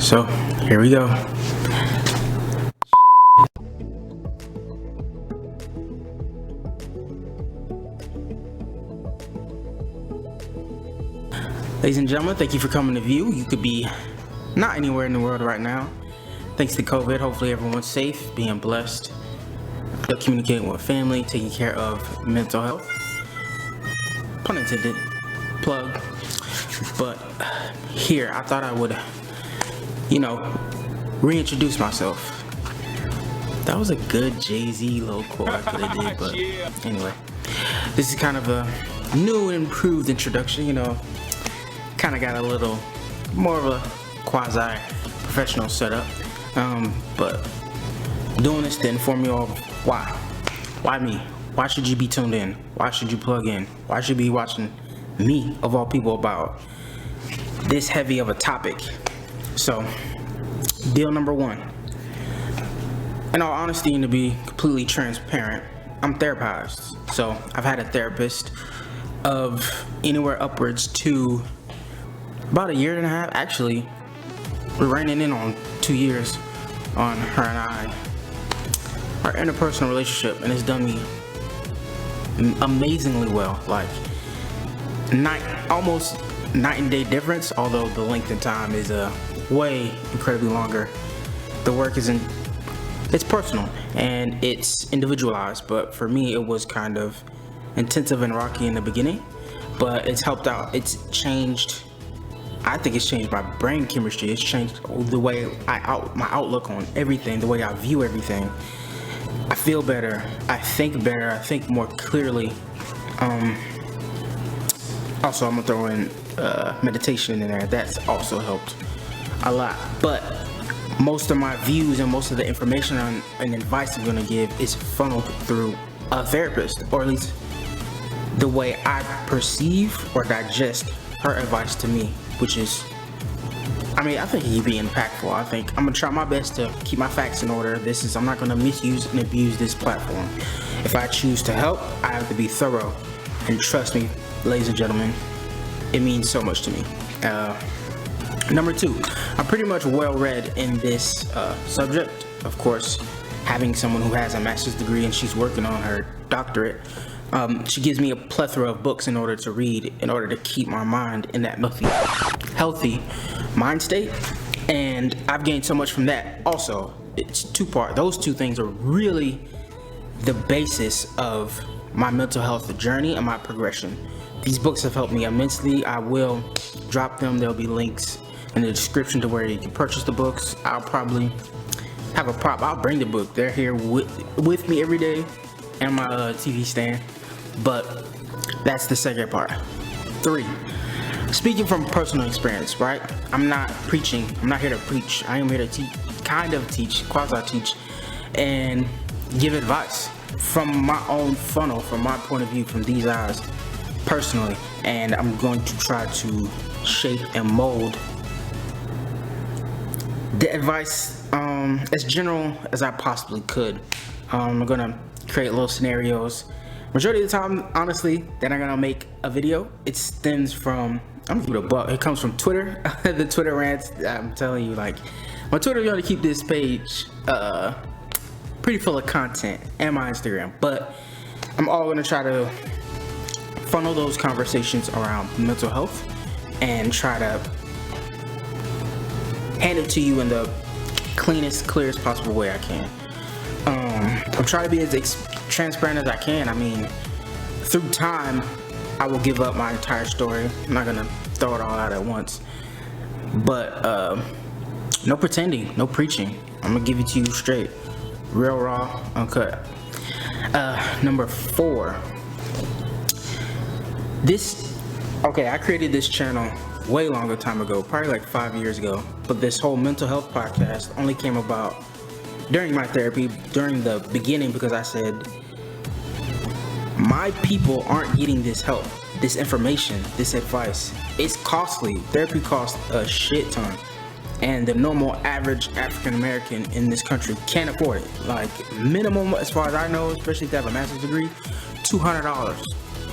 So here we go. Ladies and gentlemen, thank you for coming to view. You could be not anywhere in the world right now. Thanks to COVID, hopefully everyone's safe, being blessed, communicating with family, taking care of mental health. Pun intended, plug. But here, I thought I would, reintroduce myself. That was a good Jay-Z little quote I could have did, but anyway. This is kind of a new and improved introduction, kind of got a little more of a quasi-professional setup, but doing this to inform you all why me, why should you be tuned in, why should you plug in, why should you be watching me of all people about this heavy of a topic. So deal number one, in all honesty and to be completely transparent, I'm therapized. So I've had a therapist of anywhere upwards to about a year and a half. Actually, we're running in on 2 years on her and I, our interpersonal relationship, and it's done me amazingly well. Like almost night and day difference, although the length of time is way incredibly longer. The work it's personal and it's individualized, but for me it was kind of intensive and rocky in the beginning, but it's helped out. It's changed, I think it's changed my brain chemistry. It's changed the way my outlook on everything, the way I view everything. I feel better, I think more clearly. Also, I'm gonna throw in meditation in there. That's also helped a lot. But most of my views and most of the information and advice I'm gonna give is funneled through a therapist, or at least the way I perceive or digest her advice to me, which is, I think it can be impactful. I think I'm gonna try my best to keep my facts in order. I'm not gonna misuse and abuse this platform. If I choose to help, I have to be thorough, and trust me, ladies and gentlemen, it means so much to me. Number two, I'm pretty much well read in this subject. Of course, having someone who has a master's degree and she's working on her doctorate, she gives me a plethora of books in order to read, in order to keep my mind in that healthy mind state. And I've gained so much from that. Also, it's two-part. Those two things are really the basis of my mental health journey and my progression. These books have helped me immensely. I will drop them. There'll be links in the description to where you can purchase the books. I'll probably have a prop. I'll bring the book. They're here with me every day, and my TV stand. But that's the second part. 3, speaking from personal experience, right? I'm not preaching. I'm not here to preach. I am here to teach, quasi-teach, and give advice from my own funnel, from my point of view, from these eyes, personally. And I'm going to try to shape and mold the advice as general as I possibly could. I'm gonna create little scenarios. Majority of the time, honestly, that I'm gonna make a video, it stems from, I'm gonna give it a buck, it comes from Twitter. The Twitter rants, I'm telling you, like, my Twitter's gonna keep this page pretty full of content, and my Instagram, but I'm all gonna try to funnel those conversations around mental health and try to hand it to you in the cleanest, clearest possible way I can. I'm trying to be as transparent as I can. Through time, I will give up my entire story. I'm not gonna throw it all out at once, but no pretending, no preaching. I'm gonna give it to you straight, real, raw, uncut. Number 4, I created this channel way longer time ago, probably like 5 years ago, but this whole mental health podcast only came about during my therapy, during the beginning, because I said, my people aren't getting this help, this information, this advice. It's costly. Therapy costs a shit ton, and the normal average African American in this country can't afford it. Like, minimum, as far as I know, especially if they have a master's degree, $200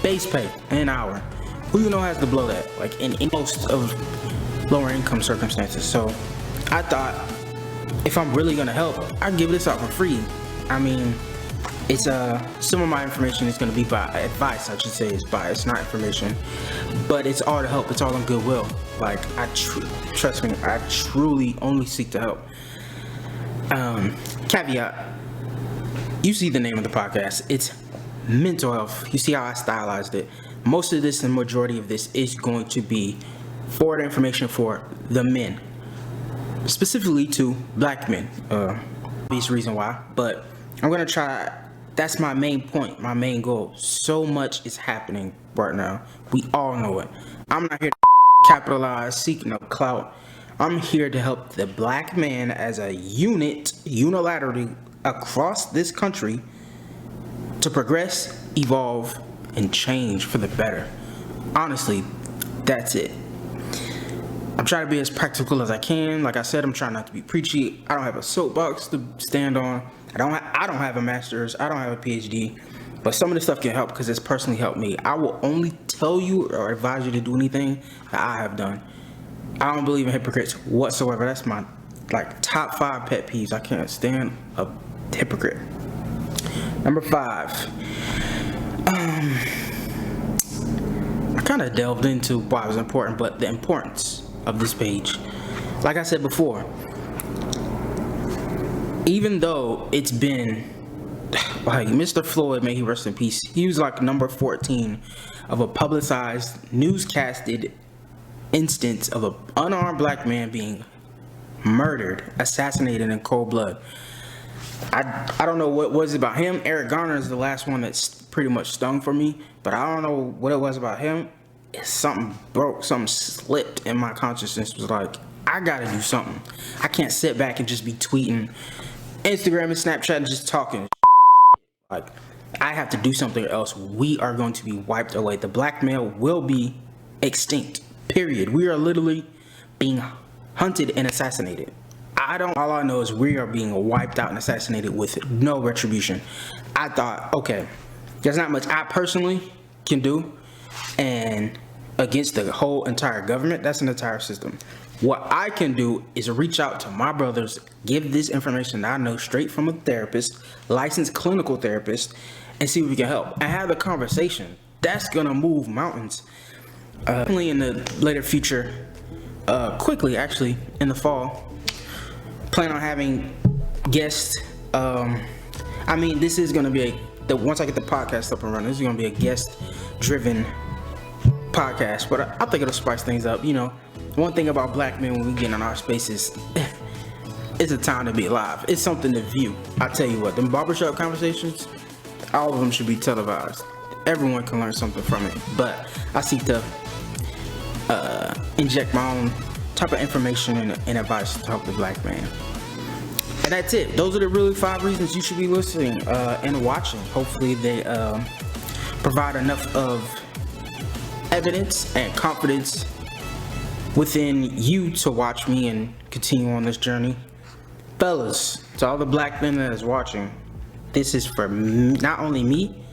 base pay an hour. Who has to blow that, like in most of lower income circumstances? So I thought, if I'm really gonna help, I'd give this out for free. I mean, it's some of my information is gonna be by advice, I should say. It's not information, but it's all to help. It's all on goodwill. Like, trust me, I truly only seek to help. Caveat, you see the name of the podcast, it's mental health. You see how I stylized it. Most of this, the majority of this, is going to be forward information for the men, specifically to black men. Obvious reason why, but I'm gonna try. That's my main point, my main goal. So much is happening right now. We all know it. I'm not here to capitalize, seeking up clout. I'm here to help the black man as a unit, unilaterally across this country, to progress, evolve, and change for the better. Honestly, that's it. I'm trying to be as practical as I can. Like I said, I'm trying not to be preachy. I don't have a soapbox to stand on. I don't have a master's. I don't have a PhD. But some of this stuff can help because it's personally helped me. I will only tell you or advise you to do anything that I have done. I don't believe in hypocrites whatsoever. That's my top 5 pet peeves. I can't stand a hypocrite. Number 5. I kind of delved into why it was important, but the importance of this page. Like I said before, even though it's been like Mr. Floyd, may he rest in peace, he was like number 14 of a publicized, newscasted instance of an unarmed black man being murdered, assassinated in cold blood. I don't know what was about him. Eric Garner is the last one that's pretty much stung for me, but I don't know what it was about him. Something broke, something slipped in my consciousness. Was like, I gotta do something. I can't sit back and just be tweeting Instagram and Snapchat and just talking. Like, I have to do something else. We are going to be wiped away. The black male will be extinct, period. We are literally being hunted and assassinated. All I know is we are being wiped out and assassinated with no retribution. I thought, okay, there's not much I personally can do, and against the whole entire government, that's an entire system. What I can do is reach out to my brothers, give this information that I know straight from a therapist, licensed clinical therapist, and see if we can help. And have a conversation. That's gonna move mountains. Definitely in the later future, quickly actually, in the fall, plan on having guests. This is gonna be once I get the podcast up and running, this is gonna be a guest-driven podcast, but I think it'll spice things up. You know, one thing about black men when we get in our spaces, it's a time to be alive. It's something to view. I tell you what, them barbershop conversations, all of them should be televised. Everyone can learn something from it, but I seek to inject my own type of information and advice to help the black man. And that's it. Those are the really 5 reasons you should be listening and watching. Hopefully they provide enough of evidence and confidence within you to watch me and continue on this journey. Fellas, to all the black men that is watching, this is for not only me,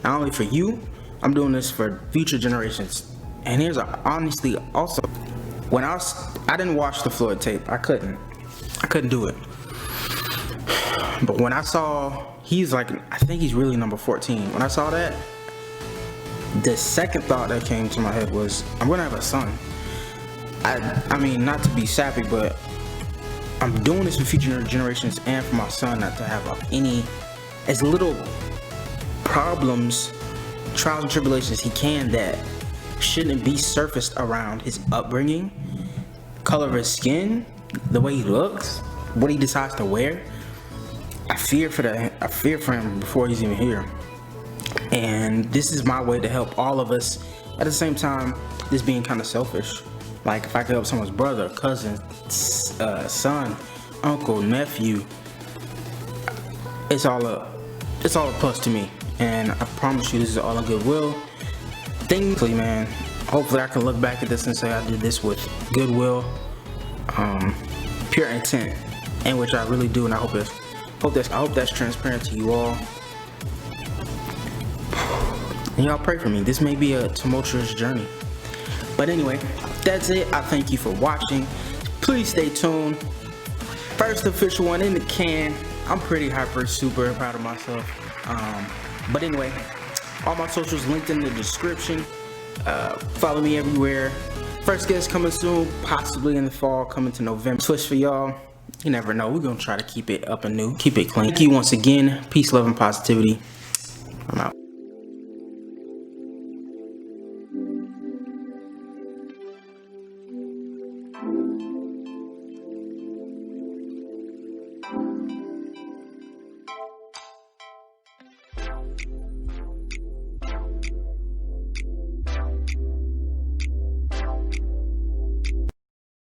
not only for you, I'm doing this for future generations. And here's honestly also, when I didn't watch the Floyd tape. I couldn't do it. But when I saw I think he's really number 14. When I saw that, the second thought that came to my head was, I'm gonna have a son. I mean, not to be sappy, but I'm doing this for future generations and for my son not to have any as little problems, trials and tribulations he can that shouldn't be surfaced around his upbringing, color of his skin, the way he looks, what he decides to wear. I fear for that. I fear for him before he's even here. And this is my way to help all of us. At the same time, this being kind of selfish. Like, if I could help someone's brother, cousin, son, uncle, nephew, it's all a plus to me. And I promise you, this is all in goodwill. Thankfully, man, hopefully I can look back at this and say I did this with goodwill, pure intent, and which I really do. And I hope that's transparent to you all. And y'all pray for me. This may be a tumultuous journey. But anyway, that's it. I thank you for watching. Please stay tuned. First official one in the can. I'm pretty super proud of myself. But anyway, all my socials linked in the description. Follow me everywhere. First guest coming soon, possibly in the fall, coming to November. Twist for y'all. You never know. We're gonna try to keep it up and new, keep it clean. Thank you once again. Peace, love, and positivity. I'm out.